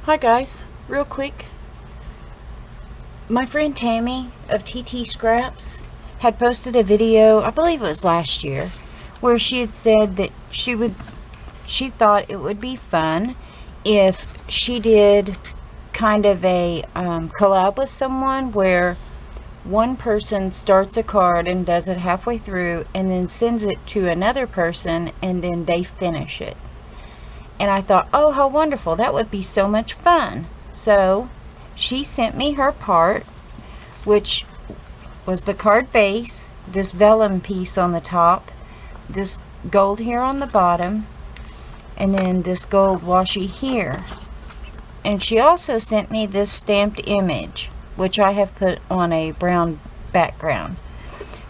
Hi guys, real quick. My friend Tammy of TT Scraps had posted a video, I believe it was last year, where she had said that she thought it would be fun if she did kind of a collab with someone where one person starts a card and does it halfway through and then sends it to another person and then they finish it. And I thought, oh, how wonderful. That would be so much fun. So she sent me her part, which was the card base, this vellum piece on the top, this gold here on the bottom, and then this gold washi here. And she also sent me this stamped image, which I have put on a brown background.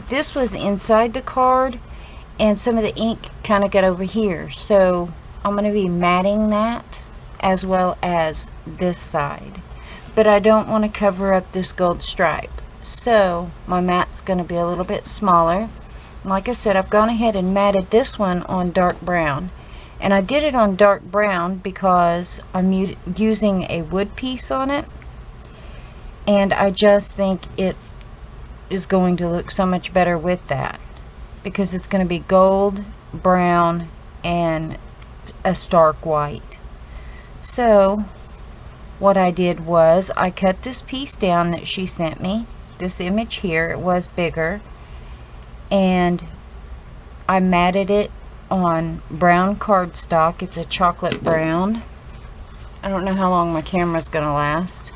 This was inside the card, and some of the ink kind of got over here. So I'm going to be matting that as well as this side, but I don't want to cover up this gold stripe, so my mat's going to be a little bit smaller. Like I said, I've gone ahead and matted this one on dark brown, and I did it on dark brown because I'm using a wood piece on it, and I just think it is going to look so much better with that because it's going to be gold, brown, and a stark white. So what I did was I cut this piece down that she sent me, this image here. It was bigger, and I matted it on brown cardstock. It's a chocolate brown. I don't know how long my camera's gonna last,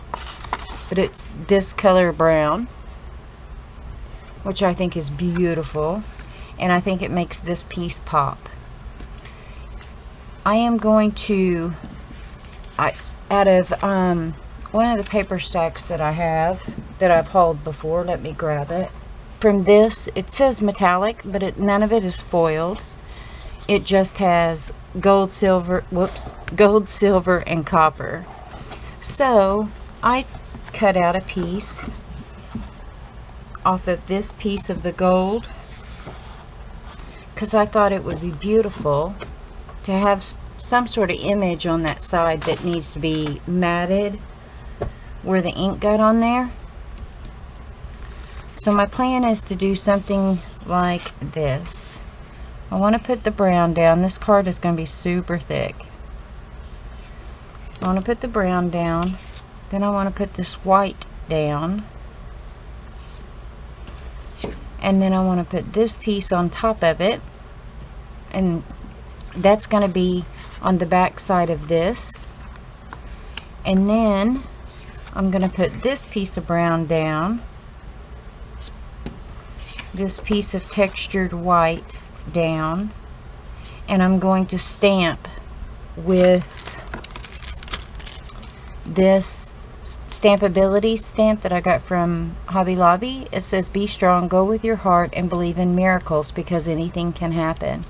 but it's this color brown, which I think is beautiful, and I think it makes this piece pop. I am going to, out of one of the paper stacks that I have, that I've hauled before, let me grab it. From this, it says metallic, but none of it is foiled. It just has gold, silver, and copper. So I cut out a piece off of this piece of the gold because I thought it would be beautiful to have some sort of image on that side that needs to be matted where the ink got on there. So my plan is to do something like this. I want to put the brown down. This card is going to be super thick. I want to put the brown down. Then I want to put this white down. And then I want to put this piece on top of it. And that's going to be on the back side of this. And then I'm going to put this piece of brown down, this piece of textured white down, and I'm going to stamp with this Stampability stamp that I got from Hobby Lobby. It says, "Be strong, go with your heart, and believe in miracles because anything can happen."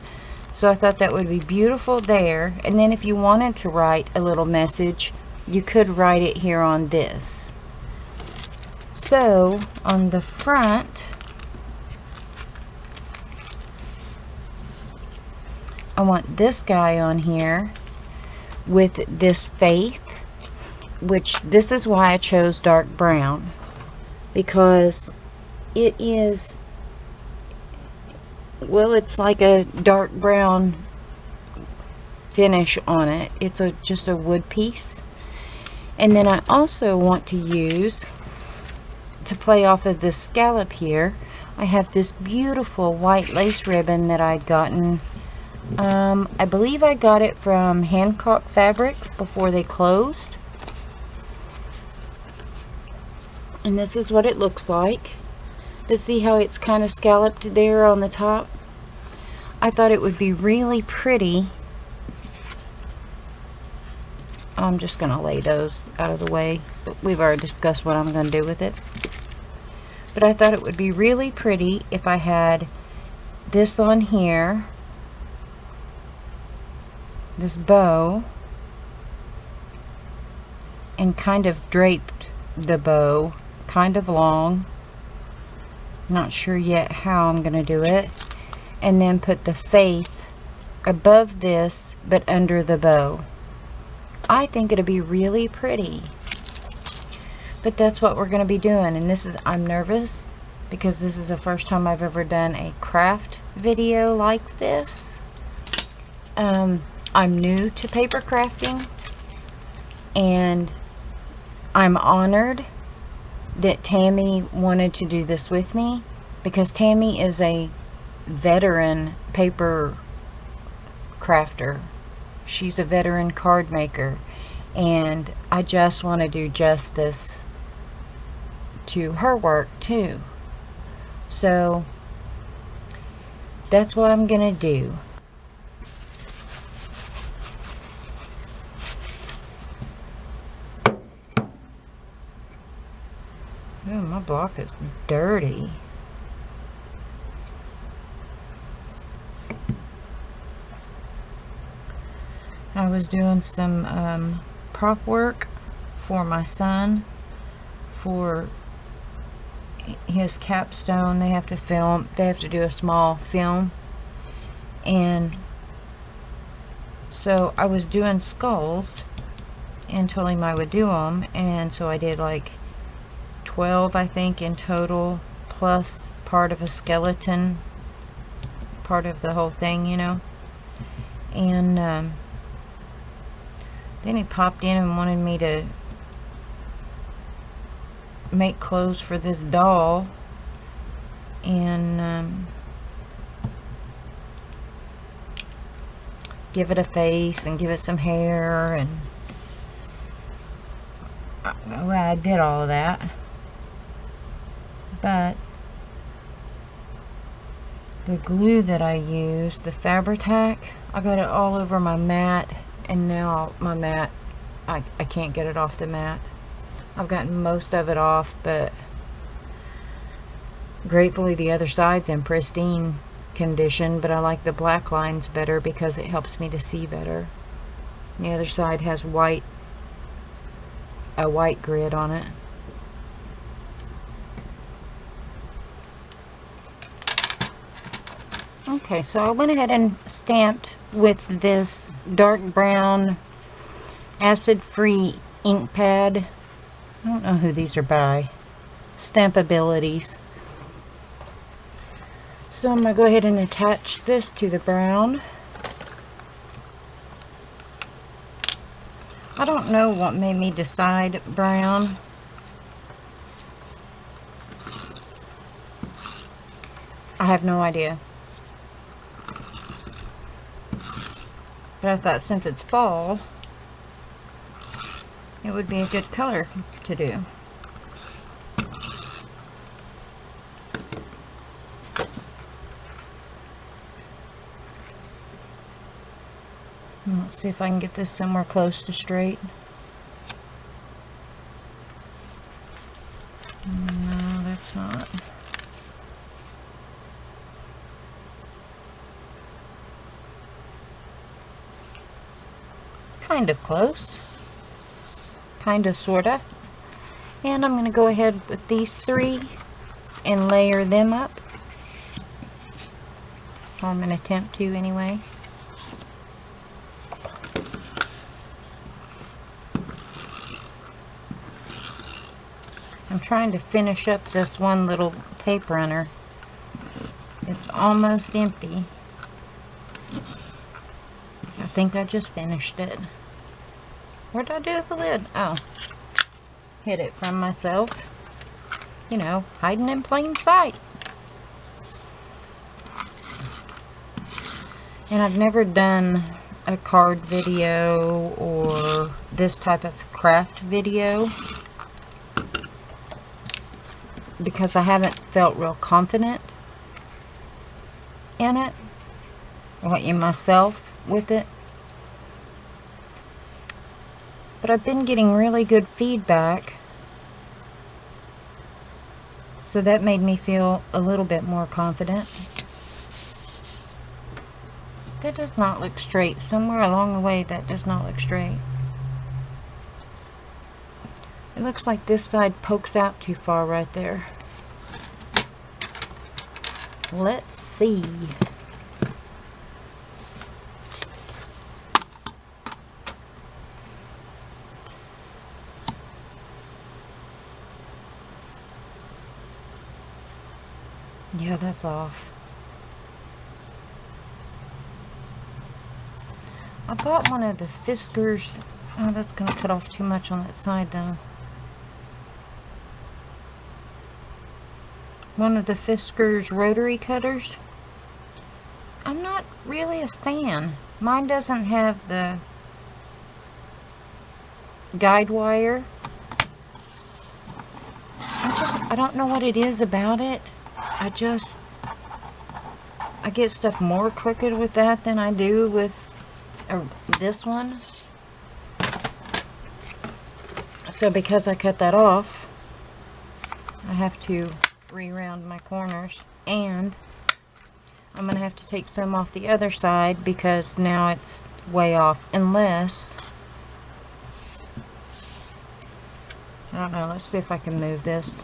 So I thought that would be beautiful there. And then if you wanted to write a little message, you could write it here on this. So on the front, I want this guy on here with this faith, which this is why I chose dark brown, because it is, well, it's like a dark brown finish on it. It's just a wood piece. And then I also want to use, to play off of this scallop here, I have this beautiful white lace ribbon that I'd gotten. I believe I got it from Hancock Fabrics before they closed. And this is what it looks like. To see how it's kind of scalloped there on the top. I thought it would be really pretty. I'm just going to lay those out of the way, but we've already discussed what I'm going to do with it. But I thought it would be really pretty if I had this on here, this bow, and kind of draped the bow kind of long. Not sure yet how I'm going to do it. And then put the faith above this but under the bow. I think it'll be really pretty. But that's what we're going to be doing. And this is, I'm nervous because this is the first time I've ever done a craft video like this. I'm new to paper crafting, and I'm honored that Tammy wanted to do this with me, because Tammy is a veteran paper crafter. She's a veteran card maker, and I just want to do justice to her work too. So that's what I'm gonna do. Oh, my block is dirty. I was doing some prop work for my son for his capstone. They have to do a small film, and so I was doing skulls and told him I would do them, and so I did like 12, I think, in total, plus part of a skeleton, part of the whole thing, you know. And then he popped in and wanted me to make clothes for this doll, and give it a face and give it some hair, and well, I did all of that. But the glue that I used, the Fabri-Tac, I got it all over my mat, and now my mat, I can't get it off the mat. I've gotten most of it off, but gratefully the other side's in pristine condition, but I like the black lines better because it helps me to see better. The other side has a white grid on it. Okay, so I went ahead and stamped with this dark brown acid-free ink pad. I don't know who these are by. Stampabilities. So I'm going to go ahead and attach this to the brown. I don't know what made me decide brown. I have no idea. But I thought since it's fall, it would be a good color to do. Let's see if I can get this somewhere close to straight. No, that's not. Kind of close. Kind of, sorta. And I'm going to go ahead with these three and layer them up. Or I'm going to attempt to anyway. I'm trying to finish up this one little tape runner. It's almost empty. I think I just finished it. What did I do with the lid? Oh, hid it from myself. You know, hiding in plain sight. And I've never done a card video or this type of craft video because I haven't felt real confident in it, or in myself with it. But I've been getting really good feedback, so that made me feel a little bit more confident. That does not look straight. Somewhere along the way that does not look straight. It looks like this side pokes out too far right there. Let's see. Yeah, that's off. I bought one of the Fiskars. Oh, that's going to cut off too much on that side, though. One of the Fiskars rotary cutters. I'm not really a fan. Mine doesn't have the guide wire. I don't know what it is about it. I get stuff more crooked with that than I do with this one. So because I cut that off, I have to re-round my corners, and I'm going to have to take some off the other side because now it's way off, unless, I don't know, let's see if I can move this.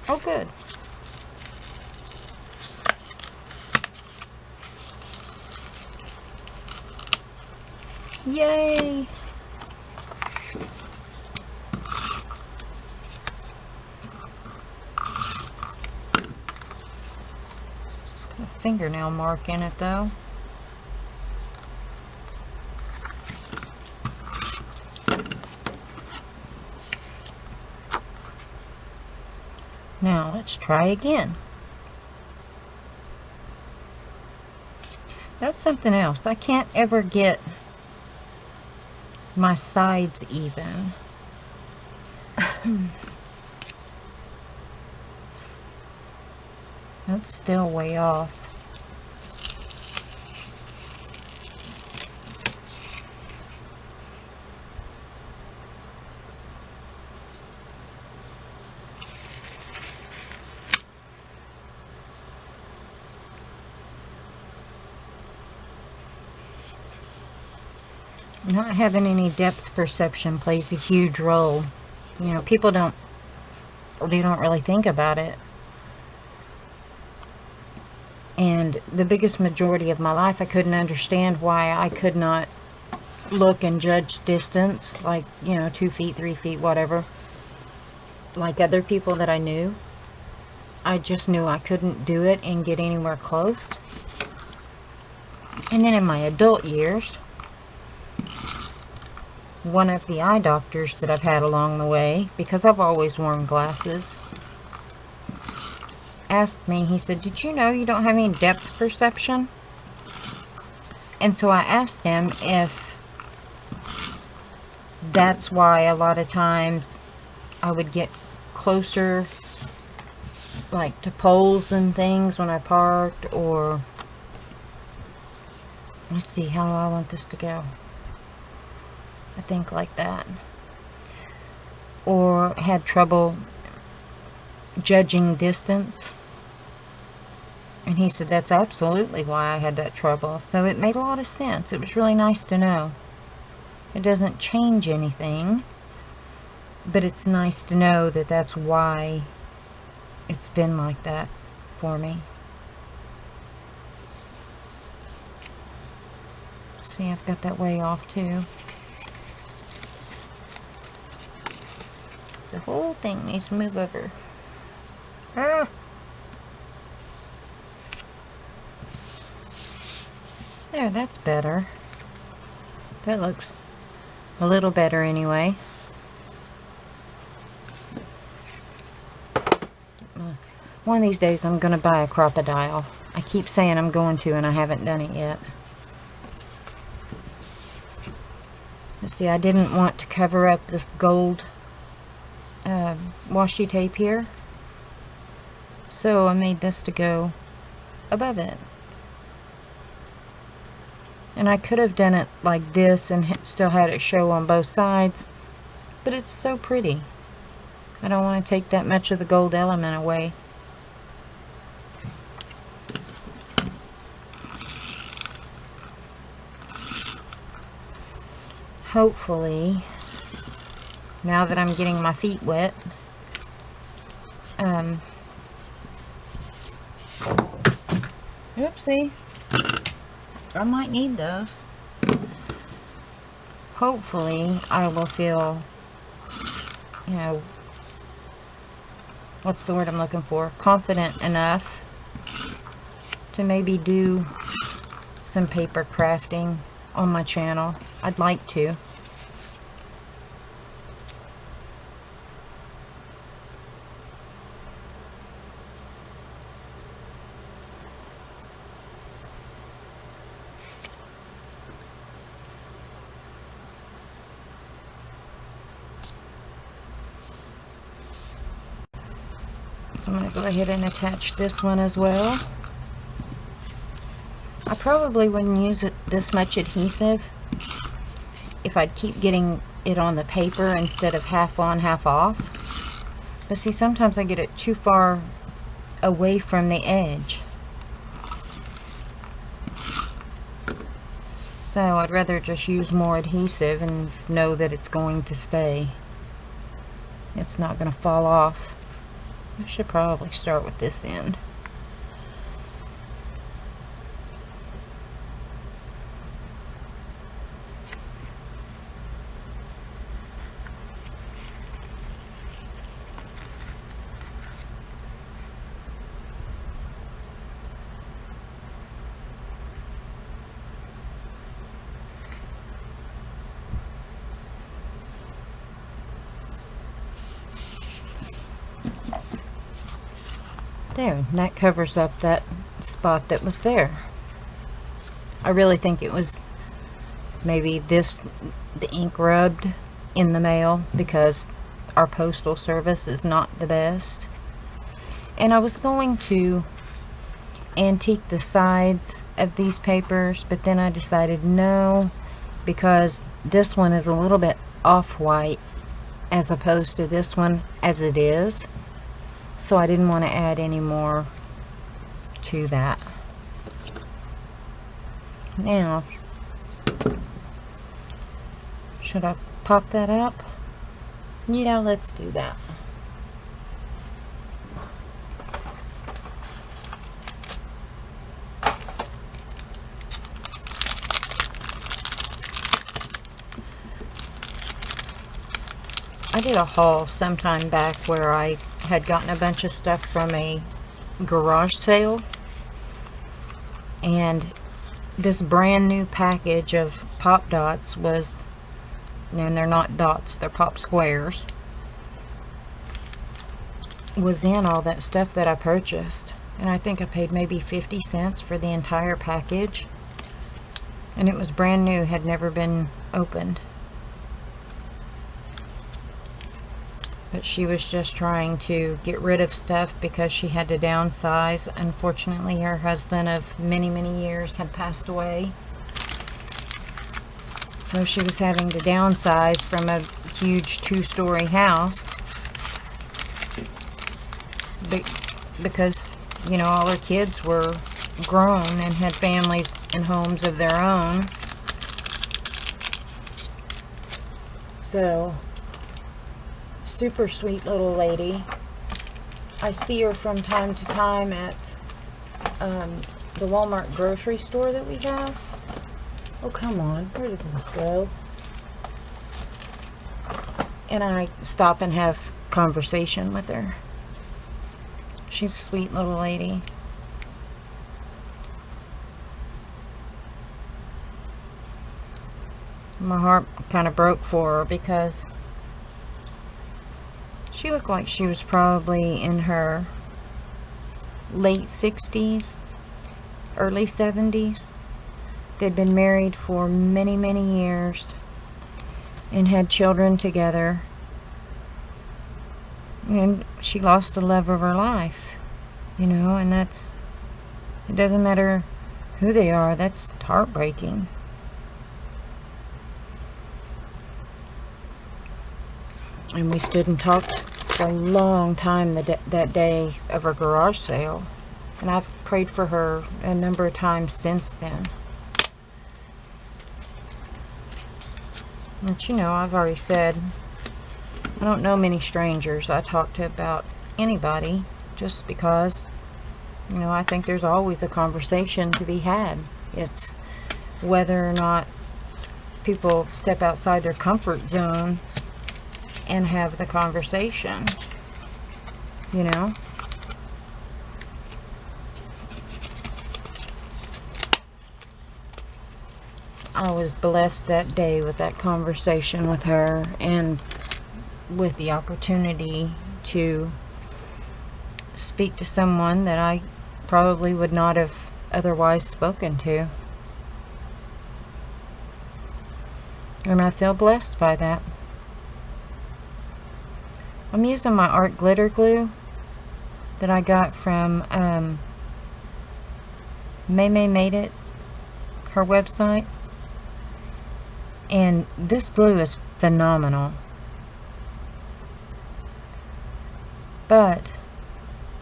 Oh, good. Yay! Put a fingernail mark in it, though. Now, let's try again. That's something else. I can't ever get my sides even. That's still way off. Not having any depth perception plays a huge role. You know, people don't really think about it. And the biggest majority of my life, I couldn't understand why I could not look and judge distance, like, you know, 2 feet, 3 feet, whatever, like other people that I knew. I just knew I couldn't do it and get anywhere close. And then in my adult years, one of the eye doctors that I've had along the way, because I've always worn glasses, asked me, he said, "Did you know you don't have any depth perception?" And so I asked him if that's why a lot of times I would get closer, like to poles and things when I parked, or, let's see, how do I want this to go? I think like that. Or had trouble judging distance. And he said that's absolutely why I had that trouble. So it made a lot of sense. It was really nice to know. It doesn't change anything, but it's nice to know that that's why it's been like that for me. See, I've got that way off too. The whole thing needs to move over. Ah! There, that's better. That looks a little better anyway. One of these days I'm going to buy a crocodile. I keep saying I'm going to, and I haven't done it yet. Let's see, I didn't want to cover up this gold washi tape here, so I made this to go above it. And I could have done it like this and still had it show on both sides, but it's so pretty. I don't want to take that much of the gold element away. Hopefully, now that I'm getting my feet wet, oopsie, I might need those. Hopefully, I will feel, you know, what's the word I'm looking for? Confident enough to maybe do some paper crafting on my channel. I'd like to. So I'm going to go ahead and attach this one as well. I probably wouldn't use this much adhesive if I'd keep getting it on the paper instead of half on, half off. But see, sometimes I get it too far away from the edge. So I'd rather just use more adhesive and know that it's going to stay. It's not going to fall off. I should probably start with this end. There, and that covers up that spot that was there. I really think it was maybe the ink rubbed in the mail, because our postal service is not the best. And I was going to antique the sides of these papers, but then I decided no, because this one is a little bit off-white as opposed to this one as it is. So I didn't want to add any more to that. Now, should I pop that up? Yeah, let's do that. I did a haul sometime back where I had gotten a bunch of stuff from a garage sale, and this brand new package of pop dots was, and they're not dots, they're pop squares, was in all that stuff that I purchased. And I think I paid maybe 50 cents for the entire package, and it was brand new, had never been opened. But she was just trying to get rid of stuff because she had to downsize. Unfortunately, her husband of many, many years had passed away. So she was having to downsize from a huge 2-story house. Because, you know, all her kids were grown and had families and homes of their own. So, super sweet little lady. I see her from time to time at the Walmart grocery store that we have. Oh, come on, where did this go? And I stop and have conversation with her. She's a sweet little lady. My heart kind of broke for her because she looked like she was probably in her late 60s, early 70s. They'd been married for many, many years and had children together. And she lost the love of her life, you know, and it doesn't matter who they are, that's heartbreaking. And we stood and talked for a long time that day of her garage sale. And I've prayed for her a number of times since then. But you know, I've already said, I don't know many strangers I talk to about anybody, just because, you know, I think there's always a conversation to be had. It's whether or not people step outside their comfort zone and have the conversation. you know. I was blessed that day with that conversation with her and with the opportunity to speak to someone that I probably would not have otherwise spoken to. And I feel blessed by that. I'm using my art glitter glue that I got from May Made It, her website. And this glue is phenomenal. But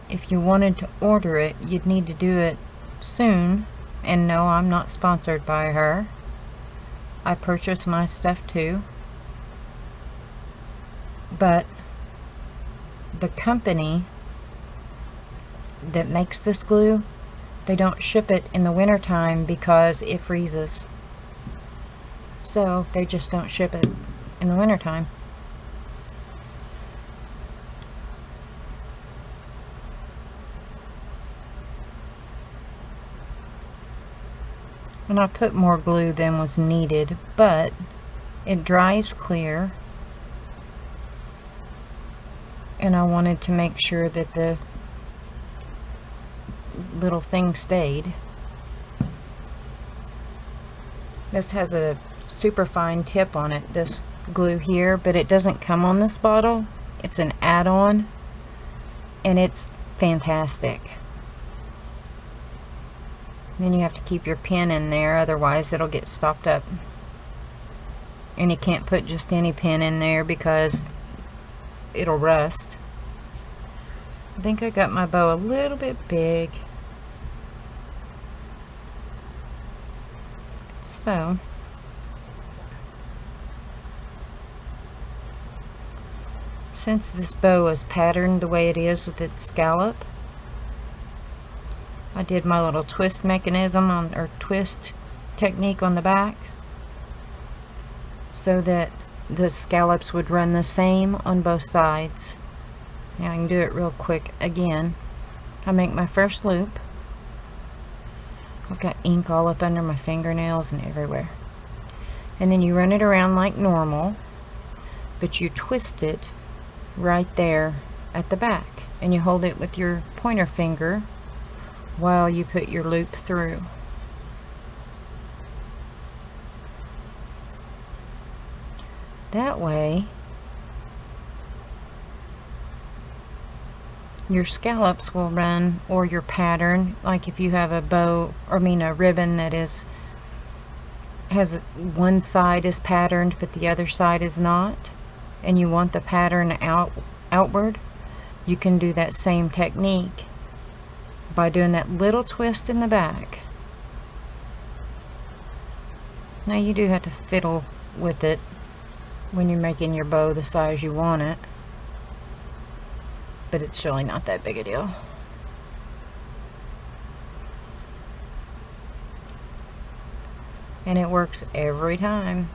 if you wanted to order it, you'd need to do it soon. And no, I'm not sponsored by her. I purchase my stuff too. But the company that makes this glue, they don't ship it in the wintertime because it freezes. So they just don't ship it in the wintertime. And I put more glue than was needed, but it dries clear. And I wanted to make sure that the little thing stayed. This has a super fine tip on it, this glue here, but it doesn't come on this bottle. It's an add-on, and it's fantastic. Then you have to keep your pin in there, otherwise it'll get stopped up. And you can't put just any pin in there because it'll rust. I think I got my bow a little bit big. So since this bow is patterned the way it is with its scallop, I did my little twist mechanism on, or twist technique on the back, so that the scallops would run the same on both sides. Now I can do it real quick again. I make my first loop. I've got ink all up under my fingernails and everywhere. And then you run it around like normal, but you twist it right there at the back. And you hold it with your pointer finger while you put your loop through. That way your scallops will run, or your pattern, like if you have a bow, or a ribbon that has one side is patterned but the other side is not, and you want the pattern outward, you can do that same technique by doing that little twist in the back. Now you do have to fiddle with it when you're making your bow the size you want it, but it's really not that big a deal. And it works every time.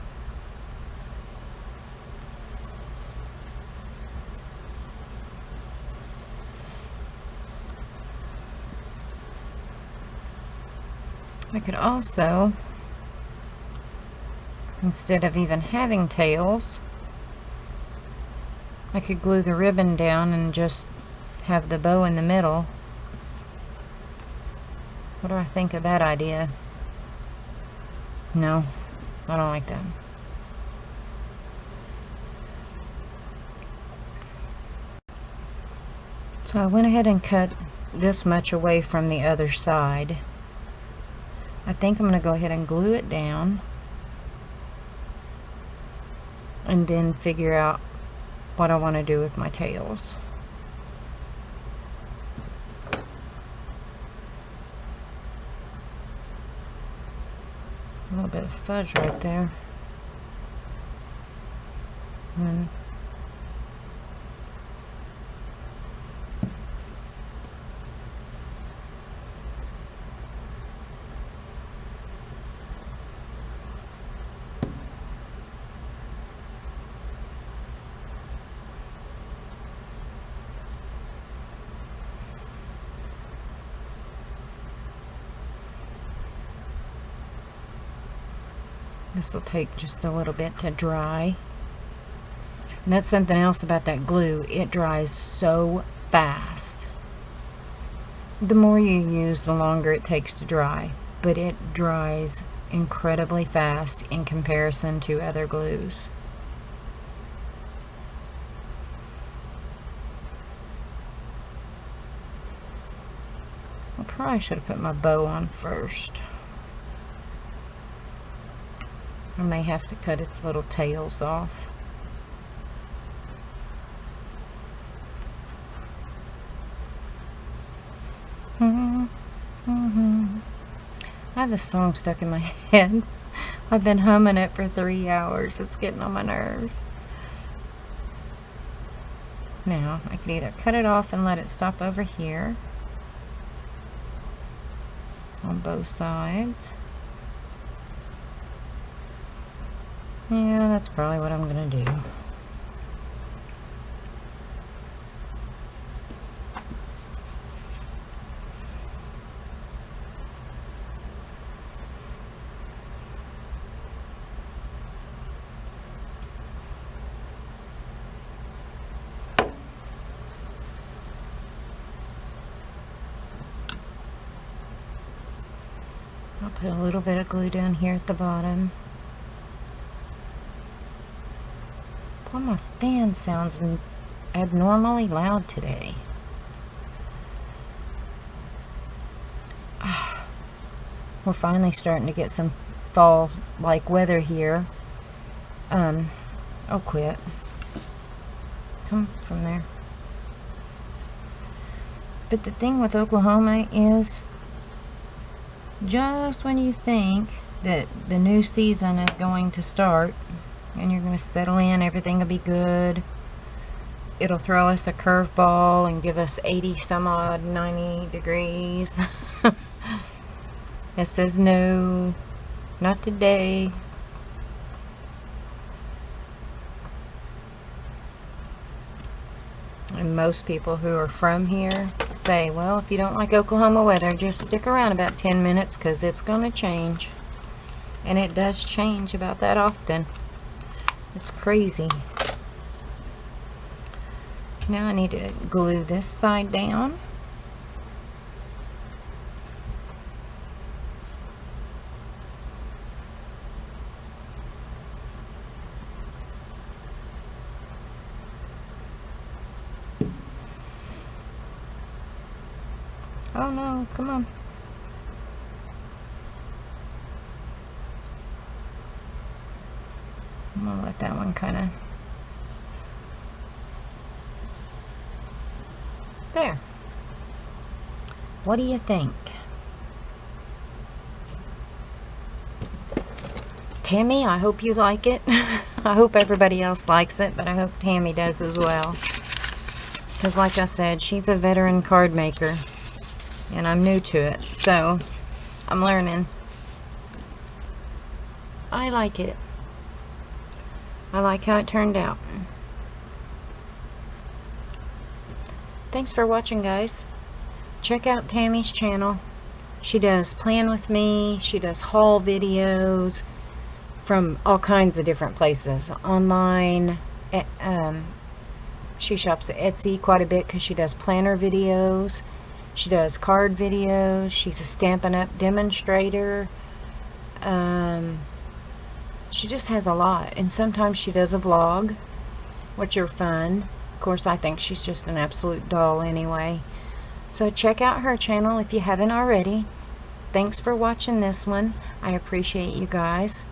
I could also, instead of even having tails, I could glue the ribbon down and just have the bow in the middle. What do I think of that idea? No, I don't like that. So I went ahead and cut this much away from the other side. I think I'm going to go ahead and glue it down and then figure out what I want to do with my tails. A little bit of fudge right there. And This will take just a little bit to dry. And that's something else about that glue. It dries so fast. The more you use, the longer it takes to dry. But it dries incredibly fast in comparison to other glues. I probably should have put my bow on first. I may have to cut its little tails off. I have this song stuck in my head. I've been humming it for 3 hours. It's getting on my nerves. Now, I could either cut it off and let it stop over here on both sides. Yeah, that's probably what I'm gonna do. I'll put a little bit of glue down here at the bottom. Well, my fan sounds abnormally loud today. We're finally starting to get some fall-like weather here. Oh, quit. Come from there. But the thing with Oklahoma is, just when you think that the new season is going to start and you're going to settle in, everything will be good, it'll throw us a curveball and give us 80 some odd 90 degrees. It says no, not today. And most people who are from here say, well, if you don't like Oklahoma weather, just stick around about 10 minutes because it's going to change. And it does change about that often. It's crazy. Now I need to glue this side down. Oh no, come on. I'm gonna let that one kind of... There. What do you think? Tammy, I hope you like it. I hope everybody else likes it, but I hope Tammy does as well. Because like I said, she's a veteran card maker. And I'm new to it, so I'm learning. I like it. I like how it turned out. Thanks for watching, guys. Check out Tammy's channel. She does plan with me. She does haul videos from all kinds of different places. Online. She shops at Etsy quite a bit because she does planner videos. She does card videos. She's a Stampin' Up! Demonstrator. She just has a lot. And sometimes she does a vlog, which are fun. Of course, I think she's just an absolute doll anyway. So check out her channel if you haven't already. Thanks for watching this one. I appreciate you guys.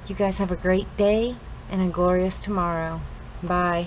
You guys have a great day and a glorious tomorrow. Bye.